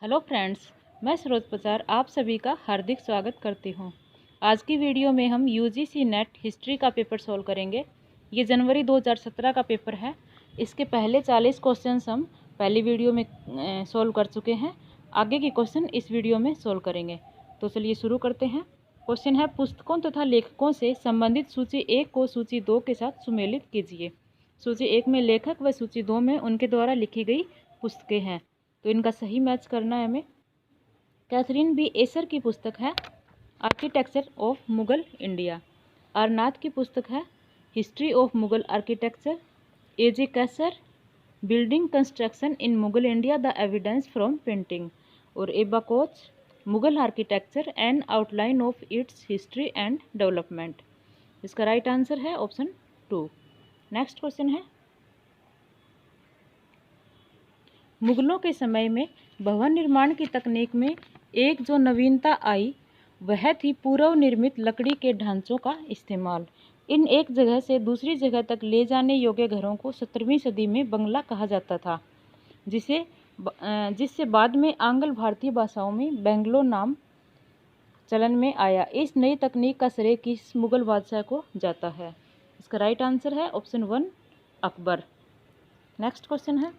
Hello friends, मैं सरोज पचार आप सभी का हार्दिक स्वागत करती हूँ। आज की वीडियो में हम यूजीसी नेट हिस्ट्री का पेपर सॉल्व करेंगे। ये जनवरी 2017 का पेपर है। इसके पहले 40 क्वेश्चंस हम पहली वीडियो में सॉल्व कर चुके हैं। आगे के क्वेश्चन इस वीडियो में सॉल्व करेंगे। तो चलिए शुरू करते हैं। क्वेश्चन है, पुस्तकों तथा लेखकों से संबंधित सूची 1 को सूची 2 के साथ सुमेलित कीजिए। सूची 1 में लेखक व सूची 2 में उनके द्वारा लिखी गई पुस्तकें हैं, तो इनका सही मैच करना है हमें। कैथरीन बी एसर की पुस्तक है आर्किटेक्चर ऑफ मुगल इंडिया। आरनाथ की पुस्तक है history of Mughal architecture. AJ Kaiser building construction in Mughal India the evidence from painting. और एबा coach Mughal architecture and outline of its history and development. इसका राइट आंसर है ऑप्शन 2। नेक्स्ट क्वेश्चन है, मुगलों के समय में भवन निर्माण की तकनीक में एक जो नवीनता आई वह थी पूर्व निर्मित लकड़ी के ढांचों का इस्तेमाल। इन एक जगह से दूसरी जगह तक ले जाने योग्य घरों को 17वीं सदी में बंगला कहा जाता था, जिससे बाद में आंग्ल भारतीय भाषाओं में बेंगलो नाम चलन में आया। इस नई तकनीक का श्रेय किस मुगल बादशाह को जाता है? इसका राइट आंसर है ऑप्शन 1 अकबर। नेक्स्ट क्वेश्चन है,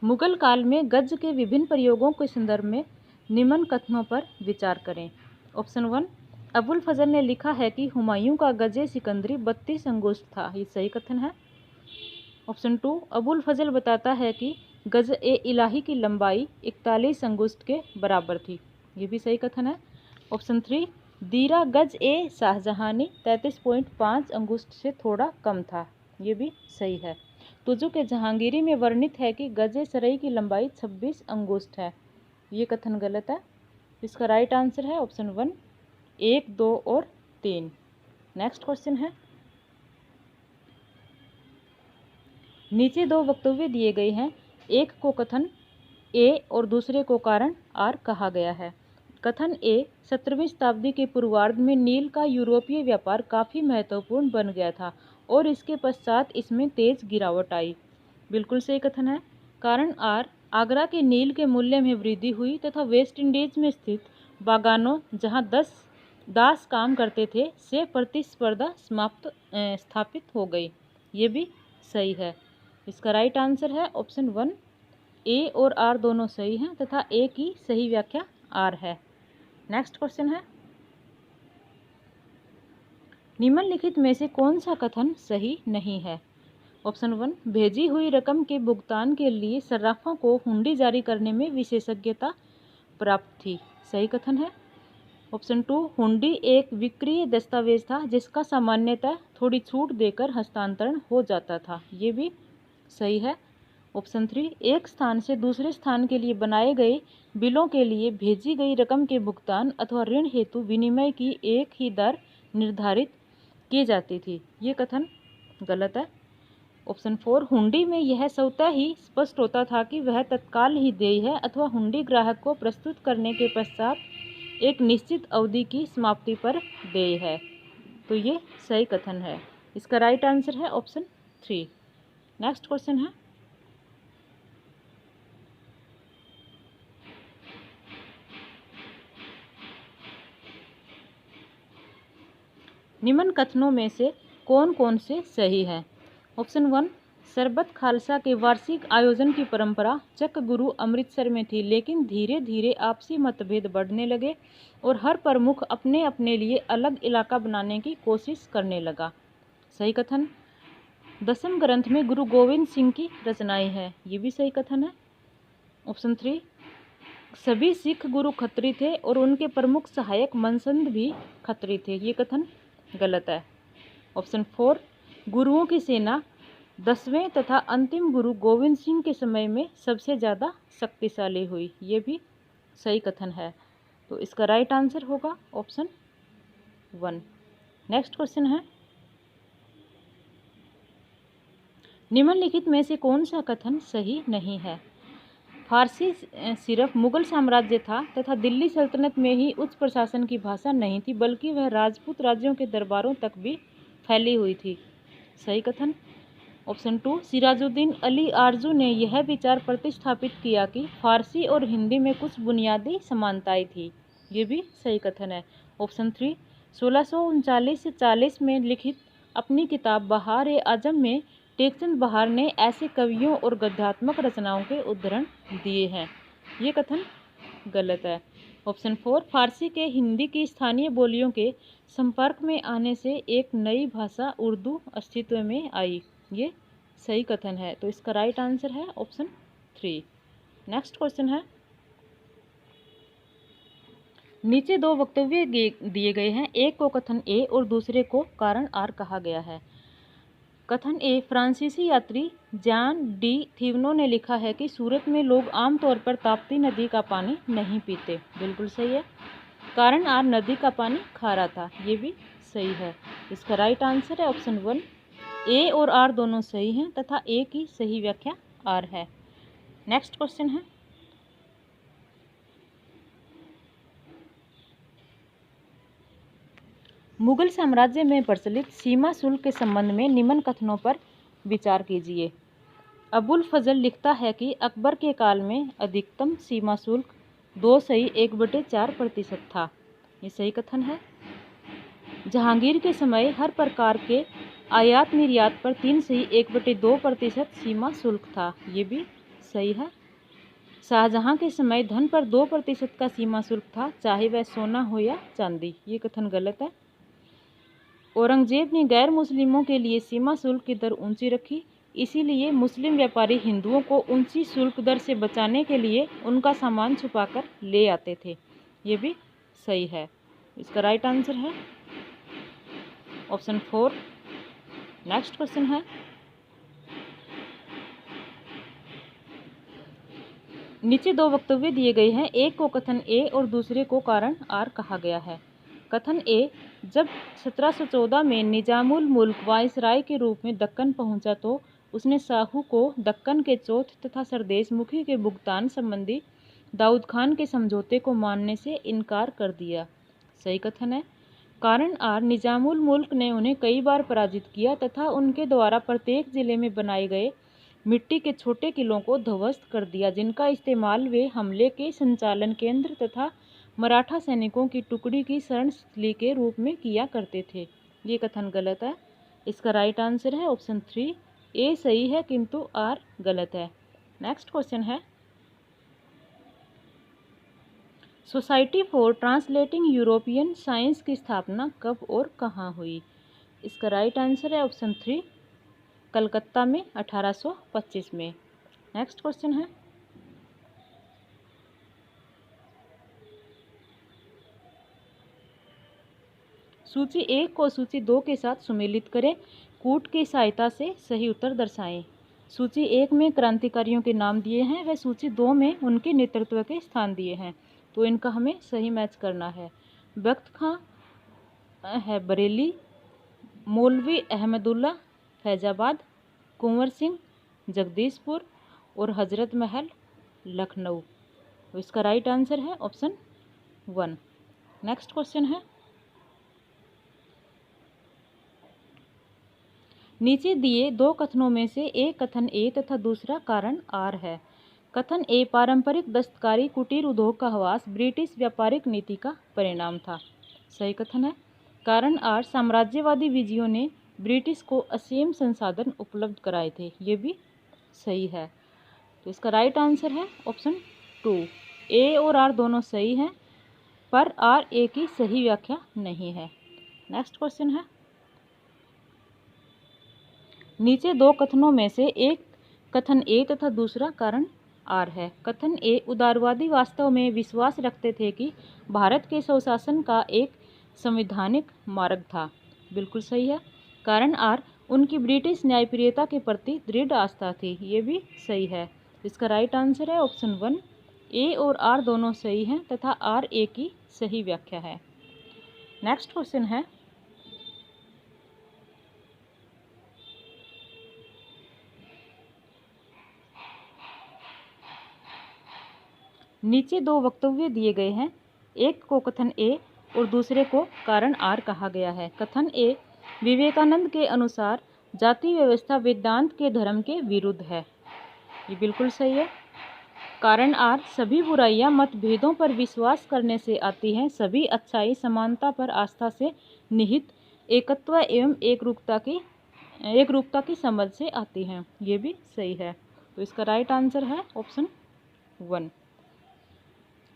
मुगल काल में गज के विभिन्न प्रयोगों के संदर्भ में निम्न कथनों पर विचार करें। ऑप्शन 1, अबुल फजल ने लिखा है कि हुमायूं का गजे सिकंदरी 32 अंगुष्ठ था। ये सही कथन है। ऑप्शन 2, अबुल फजल बताता है कि गज ए इलाही की लंबाई 41 अंगुष्ठ के बराबर थी। ये भी सही कथन है। ऑप्शन 3, दीरा गज ए शाहजहानी 33.5 अंगुष्ठ से थोड़ा कम था। ये भी सही है। तुजु के जहांगीरी में वर्णित है कि गजे सरई की लंबाई 26 अंगुष्ठ है। ये कथन गलत है। इसका राइट आंसर है ऑप्शन 1, 1, 2 और 3। नेक्स्ट क्वेश्चन है, नीचे दो वक्तव्य दिए गए हैं। एक को कथन ए और दूसरे को कारण आर कहा गया है। कथन ए, 17वीं शताब्दी के पूर्वार्ध में नील का यूरोपीय व्यापार काफ़ी महत्वपूर्ण बन गया था और इसके पश्चात इसमें तेज गिरावट आई। बिल्कुल सही कथन है। कारण आर, आगरा के नील के मूल्य में वृद्धि हुई तथा वेस्ट इंडीज में स्थित बागानों जहां 10 दास काम करते थे से प्रतिस्पर्धा स्थापित हो गई। ये भी सही है। इसका राइट आंसर है ऑप्शन 1, ए और आर दोनों सही हैं तथा ए की सही व्याख्या आर है। नेक्स्ट क्वेश्चन है, निम्नलिखित में से कौन सा कथन सही नहीं है? ऑप्शन 1, भेजी हुई रकम के भुगतान के लिए सर्राफों को हुंडी जारी करने में विशेषज्ञता प्राप्त थी। सही कथन है। ऑप्शन 2, हुंडी एक विक्रय दस्तावेज था जिसका सामान्यतः थोड़ी छूट देकर हस्तांतरण हो जाता था। ये भी सही है। ऑप्शन 3, एक स्थान से दूसरे स्थान के लिए बनाए गए बिलों के लिए भेजी गई रकम के भुगतान अथवा ऋण हेतु विनिमय की एक ही दर निर्धारित की जाती थी। ये कथन गलत है। ऑप्शन 4, हुंडी में यह स्वतः ही स्पष्ट होता था कि वह तत्काल ही देय है अथवा हुंडी ग्राहक को प्रस्तुत करने के पश्चात एक निश्चित अवधि की समाप्ति पर देय है। तो ये सही कथन है। इसका राइट आंसर है ऑप्शन 3। नेक्स्ट क्वेश्चन है, निम्न कथनों में से कौन कौन से सही है? ऑप्शन 1, सरबत खालसा के वार्षिक आयोजन की परंपरा चक गुरु अमृतसर में थी, लेकिन धीरे धीरे आपसी मतभेद बढ़ने लगे और हर प्रमुख अपने अपने लिए अलग इलाका बनाने की कोशिश करने लगा। सही कथन। दसम ग्रंथ में गुरु गोविंद सिंह की रचनाएं हैं। ये भी सही कथन है। ऑप्शन 3, सभी सिख गुरु खत्री थे और उनके प्रमुख सहायक मनसंद भी खत्री थे। ये कथन गलत है। ऑप्शन 4, गुरुओं की सेना 10वें तथा अंतिम गुरु गोविंद सिंह के समय में सबसे ज़्यादा शक्तिशाली हुई। ये भी सही कथन है। तो इसका राइट आंसर होगा ऑप्शन 1। नेक्स्ट क्वेश्चन है, निम्नलिखित में से कौन सा कथन सही नहीं है? फारसी सिर्फ मुगल साम्राज्य था तथा दिल्ली सल्तनत में ही उच्च प्रशासन की भाषा नहीं थी, बल्कि वह राजपूत राज्यों के दरबारों तक भी फैली हुई थी। सही कथन। ऑप्शन 2, सिराजुद्दीन अली आरजू ने यह विचार प्रतिस्थापित किया कि फारसी और हिंदी में कुछ बुनियादी समानताएं थी। ये भी सही कथन है। ऑप्शन 3, 1639 से 40 में लिखित अपनी किताब बहार-ए-आजम में टेकचंद बहार ने ऐसे कवियों और गद्यात्मक रचनाओं के उद्धरण दिए हैं। ये कथन गलत है। ऑप्शन 4, फारसी के हिंदी की स्थानीय बोलियों के संपर्क में आने से एक नई भाषा उर्दू अस्तित्व में आई। ये सही कथन है। तो इसका राइट आंसर है ऑप्शन 3। नेक्स्ट क्वेश्चन है, नीचे दो वक्तव्य दिए गए हैं, एक को कथन ए और दूसरे को कारण आर कहा गया है। कथन ए, फ्रांसीसी यात्री जॉन डी थिवनो ने लिखा है कि सूरत में लोग आमतौर पर ताप्ती नदी का पानी नहीं पीते। बिल्कुल सही है। कारण आर, नदी का पानी खारा था। ये भी सही है। इसका राइट आंसर है ऑप्शन 1। ए और आर दोनों सही हैं तथा ए की सही व्याख्या आर है। नेक्स्ट क्वेश्चन है, मुगल साम्राज्य में प्रचलित सीमा शुल्क के संबंध में निम्न कथनों पर विचार कीजिए। अबुल फजल लिखता है कि अकबर के काल में अधिकतम सीमा शुल्क 2/1/4% था। ये सही कथन है। जहांगीर के समय हर प्रकार के आयात निर्यात पर 3/1/2% सीमा शुल्क था। ये भी सही है। शाहजहां के समय धन पर 2% का सीमा शुल्क था, चाहे वह सोना हो या चांदी। ये कथन गलत है। औरंगजेब ने गैर मुस्लिमों के लिए सीमा शुल्क की दर ऊंची रखी, इसीलिए मुस्लिम व्यापारी हिंदुओं को ऊंची शुल्क दर से बचाने के लिए उनका सामान छुपाकर ले आते थे। ये भी सही है। इसका राइट आंसर है ऑप्शन 4। नेक्स्ट क्वेश्चन है, नीचे दो वक्तव्य दिए गए हैं, एक को कथन ए और दूसरे को कारण आर कहा गया है। कथन ए, जब 1714 में निजामुल मुल्क वायसराय के रूप में दक्कन पहुंचा तो उसने साहू को दक्कन के चौथ तथा सरदेशमुखी के भुगतान संबंधी दाऊद खान के समझौते को मानने से इनकार कर दिया। सही कथन है। कारण आर, निजामुल मुल्क ने उन्हें कई बार पराजित किया तथा उनके द्वारा प्रत्येक जिले में बनाए गए मिट्टी के छोटे किलों को ध्वस्त कर दिया, जिनका इस्तेमाल वे हमले के संचालन केंद्र तथा मराठा सैनिकों की टुकड़ी की शरणस्थली के रूप में किया करते थे। ये कथन गलत है। इसका राइट आंसर है ऑप्शन 3। ए सही है किंतु आर गलत है। नेक्स्ट क्वेश्चन है, society for translating European science की स्थापना कब और कहाँ हुई? इसका राइट आंसर है ऑप्शन 3, कलकत्ता में 1825 में। नेक्स्ट क्वेश्चन है, सूची 1 को सूची 2 के साथ सुमेलित करें, कूट की सहायता से सही उत्तर दर्शाएं। सूची 1 में क्रांतिकारियों के नाम दिए हैं, व सूची 2 में उनके नेतृत्व के स्थान दिए हैं, तो इनका हमें सही मैच करना है। बख्त खां है बरेली, मौलवी अहमदुल्ला फैजाबाद, कुंवर सिंह जगदीशपुर और हजरत महल लखनऊ। तो इसका राइट आंसर है ऑप्शन 1। नेक्स्ट क्वेश्चन है, नीचे दिए दो कथनों में से एक कथन ए तथा दूसरा कारण आर है। कथन ए, पारंपरिक दस्तकारी कुटीर उद्योग का ह्रास ब्रिटिश व्यापारिक नीति का परिणाम था। सही कथन है। कारण आर, साम्राज्यवादी विजयों ने ब्रिटिश को असीम संसाधन उपलब्ध कराए थे। ये भी सही है। तो इसका राइट आंसर है ऑप्शन 2। ए और आर दोनों सही हैं, पर आर ए की सही व्याख्या नहीं है। नेक्स्ट क्वेश्चन है, नीचे दो कथनों में से एक कथन ए तथा दूसरा कारण आर है। कथन ए, उदारवादी वास्तव में विश्वास रखते थे कि भारत के स्वशासन का एक संवैधानिक मार्ग था। बिल्कुल सही है। कारण आर, उनकी ब्रिटिश न्यायप्रियता के प्रति दृढ़ आस्था थी। ये भी सही है। इसका राइट आंसर है ऑप्शन 1। ए और आर दोनों सही हैं तथा आर ए की सही व्याख्या है। नेक्स्ट क्वेश्चन है, नीचे दो वक्तव्य दिए गए हैं, एक को कथन ए और दूसरे को कारण आर कहा गया है। कथन ए, विवेकानंद के अनुसार जाति व्यवस्था वेदांत के धर्म के विरुद्ध है। ये बिल्कुल सही है। कारण आर, सभी बुराइयां मतभेदों पर विश्वास करने से आती हैं, सभी अच्छाई समानता पर आस्था से निहित एकत्व एवं एकरूपता की समझ से आती हैं। ये भी सही है। तो इसका राइट आंसर है ऑप्शन 1।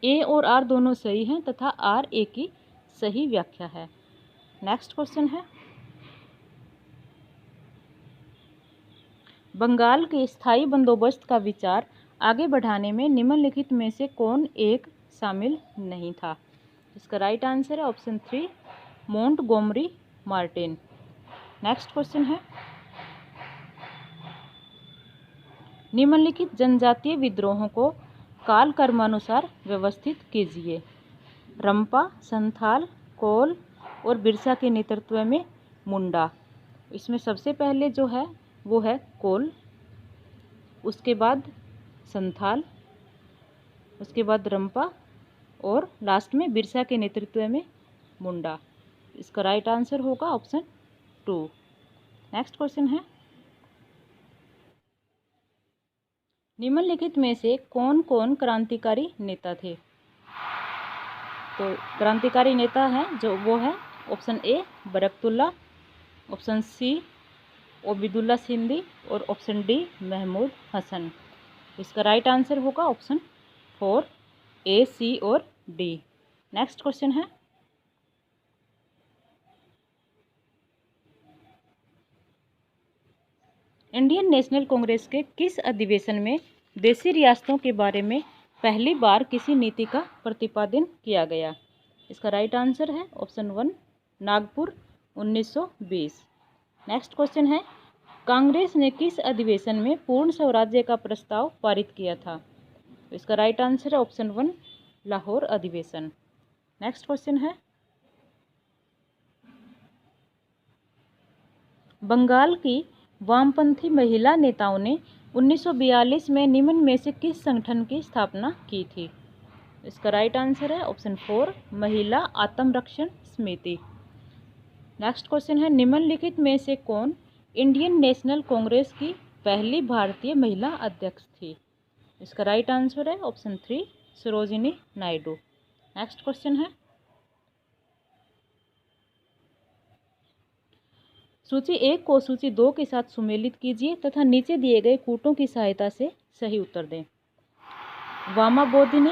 ए और आर दोनों सही हैं तथा आर ए की सही व्याख्या है। नेक्स्ट क्वेश्चन है, बंगाल के स्थायी बंदोबस्त का विचार आगे बढ़ाने में निम्नलिखित में से कौन एक शामिल नहीं था? इसका राइट आंसर है option 3, Montgomery Martin. Next question है, निम्नलिखित जनजातीय विद्रोहों को काल कर्मानुसार व्यवस्थित कीजिए। रंपा, संथाल, कोल और बिरसा के नेतृत्व में मुंडा। इसमें सबसे पहले जो है वो है कोल, उसके बाद संथाल, उसके बाद रंपा और लास्ट में बिरसा के नेतृत्व में मुंडा। इसका राइट आंसर होगा ऑप्शन 2। नेक्स्ट क्वेश्चन है, निम्नलिखित में से कौन कौन क्रांतिकारी नेता थे? तो क्रांतिकारी नेता है जो वो है option a Barkatullah, option c Obaidullah Sindhi और ऑप्शन डी महमूद हसन। इसका राइट आंसर होगा ऑप्शन 4, ए, सी और डी। नेक्स्ट क्वेश्चन है, इंडियन नेशनल कांग्रेस के किस अधिवेशन में देशी रियासतों के बारे में पहली बार किसी नीति का प्रतिपादन किया गया? इसका राइट आंसर है ऑप्शन 1, नागपुर 1920। नेक्स्ट क्वेश्चन है, कांग्रेस ने किस अधिवेशन में पूर्ण स्वराज्य का प्रस्ताव पारित किया था? इसका राइट आंसर है ऑप्शन 1, लाहौर अधिवेशन। नेक्स्ट क्वेश्चन है, बंगाल की वामपंथी महिला नेताओं ने 1942 में निम्न में से किस संगठन की स्थापना की थी? इसका राइट आंसर है ऑप्शन 4, महिला आत्मरक्षण समिति। नेक्स्ट क्वेश्चन है, निम्नलिखित में से कौन इंडियन नेशनल कांग्रेस की पहली भारतीय महिला अध्यक्ष थी? इसका राइट आंसर है option 3, Sarojini Naidu. Next question है, सूची 1 को सूची 2 के साथ सुमेलित कीजिए तथा नीचे दिए गए कूटों की सहायता से सही उत्तर दें। वामा बोधिनी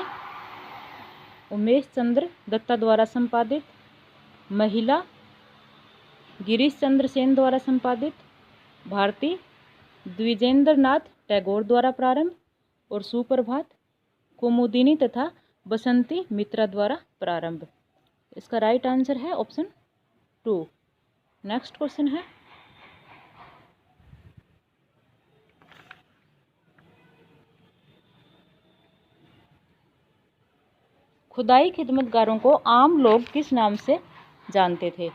उमेश चंद्र दत्ता द्वारा संपादित, महिला गिरीश चंद्र सेन द्वारा संपादित, भारती द्विजेंद्र नाथ टैगोर द्वारा प्रारंभ और सुप्रभात कुमुदिनी तथा बसंती मित्रा द्वारा प्रारंभ। इसका राइट आंसर है ऑप्शन 2। नेक्स्ट क्वेश्चन है, खुदाई खिदमतगारों को आम लोग किस नाम से जानते थे?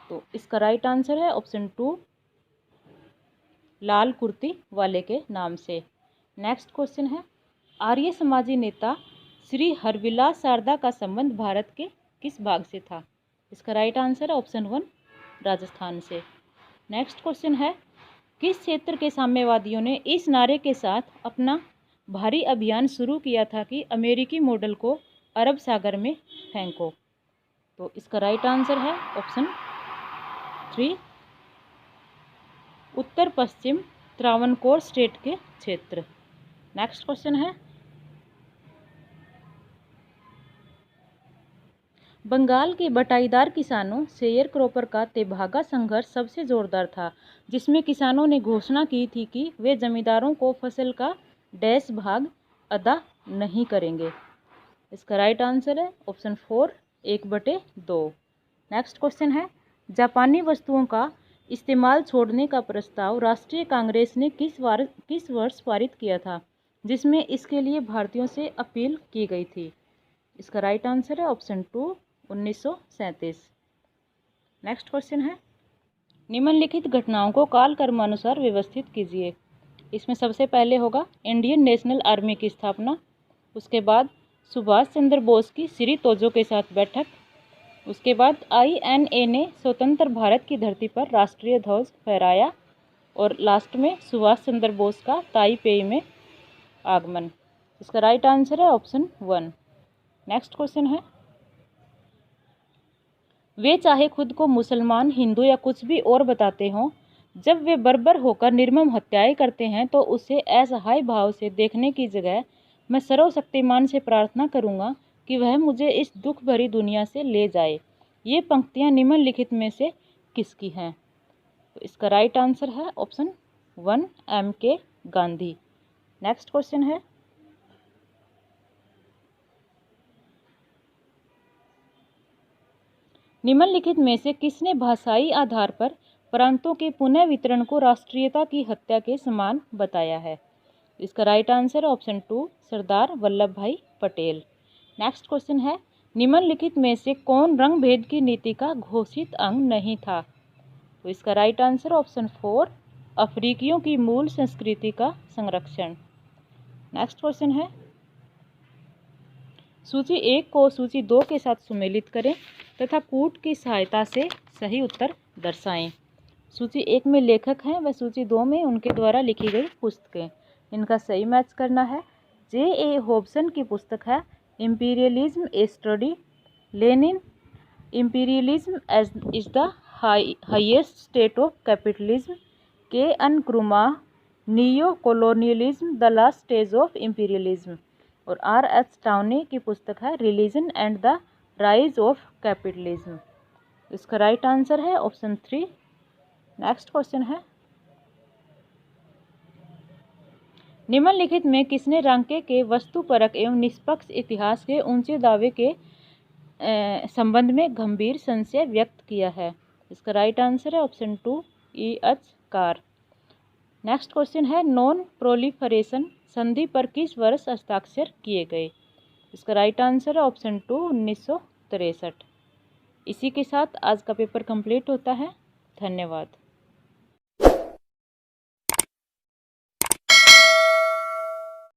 तो इसका राइट आंसर है ऑप्शन 2, लाल कुर्ती वाले के नाम से। नेक्स्ट क्वेश्चन है, आर्य समाजी नेता श्री हरविलास शारदा का संबंध भारत के किस भाग से था? इसका राइट आंसर है ऑप्शन 1, राजस्थान से। नेक्स्ट क्वेश्चन है, किस क्षेत्र के साम्यवादियों ने इस नारे के साथ अपना भारी अभियान शुरू किया था कि अमेरिकी मॉडल को अरब सागर में फेंको? तो इसका राइट आंसर है ऑप्शन 3, उत्तर पश्चिम त्रावणकोर स्टेट के क्षेत्र। नेक्स्ट क्वेश्चन है, बंगाल के बटाईदार किसानों शेयर क्रॉपर का तेभागा संघर्ष सबसे जोरदार था, जिसमें किसानों ने घोषणा की थी कि वे जमींदारों को फसल का डैश भाग अदा नहीं करेंगे। इसका राइट आंसर है ऑप्शन 4, 1/2। नेक्स्ट क्वेश्चन है, जापानी वस्तुओं का इस्तेमाल छोड़ने का प्रस्ताव राष्ट्रीय कांग्रेस ने किस वर्ष पारित किया था, जिसमें इसके लिए भारतीयों से अपील की गई थी? इसका राइट आंसर है ऑप्शन 2, 1937। नेक्स्ट क्वेश्चन है, निम्नलिखित घटनाओं को काल कर्मानुसार व्यवस्थित कीजिए। इसमें सबसे पहले होगा इंडियन नेशनल आर्मी की स्थापना, उसके बाद सुभाष चंद्र बोस की श्री तोजो के साथ बैठक, उसके बाद INA ने स्वतंत्र भारत की धरती पर राष्ट्रीय ध्वज फहराया। और लास्ट में सुभाष चंद्र बोस का ताइपेई में आगमन। इसका राइट आंसर है ऑप्शन 1। नेक्स्ट क्वेश्चन है, वे चाहे खुद को मुसलमान, हिंदू या कुछ भी और बताते हों, जब वे बर्बर होकर निर्मम हत्याएं करते हैं तो उसे असहाय भाव से देखने की जगह मैं सर्वशक्तिमान से प्रार्थना करूंगा कि वह मुझे इस दुख भरी दुनिया से ले जाए। ये पंक्तियां निम्नलिखित में से किसकी हैं? तो इसका राइट आंसर है option 1 MK Gandhi. Next question है, निम्नलिखित में से किसने भाषाई आधार पर प्रांतों के पुनः वितरण को राष्ट्रीयता की हत्या के समान बताया है? इसका right answer option 2 Sardar Vallabh भाई पटेल। नेक्स्ट क्वेश्चन है, निम्नलिखित में से कौन रंग भेद की नीति का घोषित अंग नहीं था? तो इसका राइट आंसर ऑप्शन 4 अफ्रीकियों की मूल संस्कृति का संरक्षण। नेक्स्ट क्वेश्चन है, सूची 1 को सूची 2 के साथ सुमेलित करें तथा कूट की सहायता से सही उत्तर दर्शाएं। सूची 1 में लेखक हैं व सूची 2 में उनके द्वारा लिखी गई पुस्तकें। इनका सही मैच करना है। J.A. हॉब्सन की पुस्तक है imperialism a study, Lenin imperialism is the highest state of capitalism, K.N. Nkrumah neo colonialism the last stage of imperialism, और R.H. टाउने की पुस्तक है religion and the rise of capitalism. इसका राइट आंसर है option 3। Next question है, निम्नलिखित में किसने रांके के वस्तुपरक एवं निष्पक्ष इतिहास के ऊंचे दावे के संबंध में गंभीर संशय व्यक्त किया है? इसका राइट आंसर है option 2 E.H. Car. Next question है, नॉन प्रोलिफरेशन संधि पर किस वर्ष हस्ताक्षर किए गए? इसका राइट आंसर है ऑप्शन 2 1963। इसी के साथ आज का पेपर कंप्लीट होता है। धन्यवाद।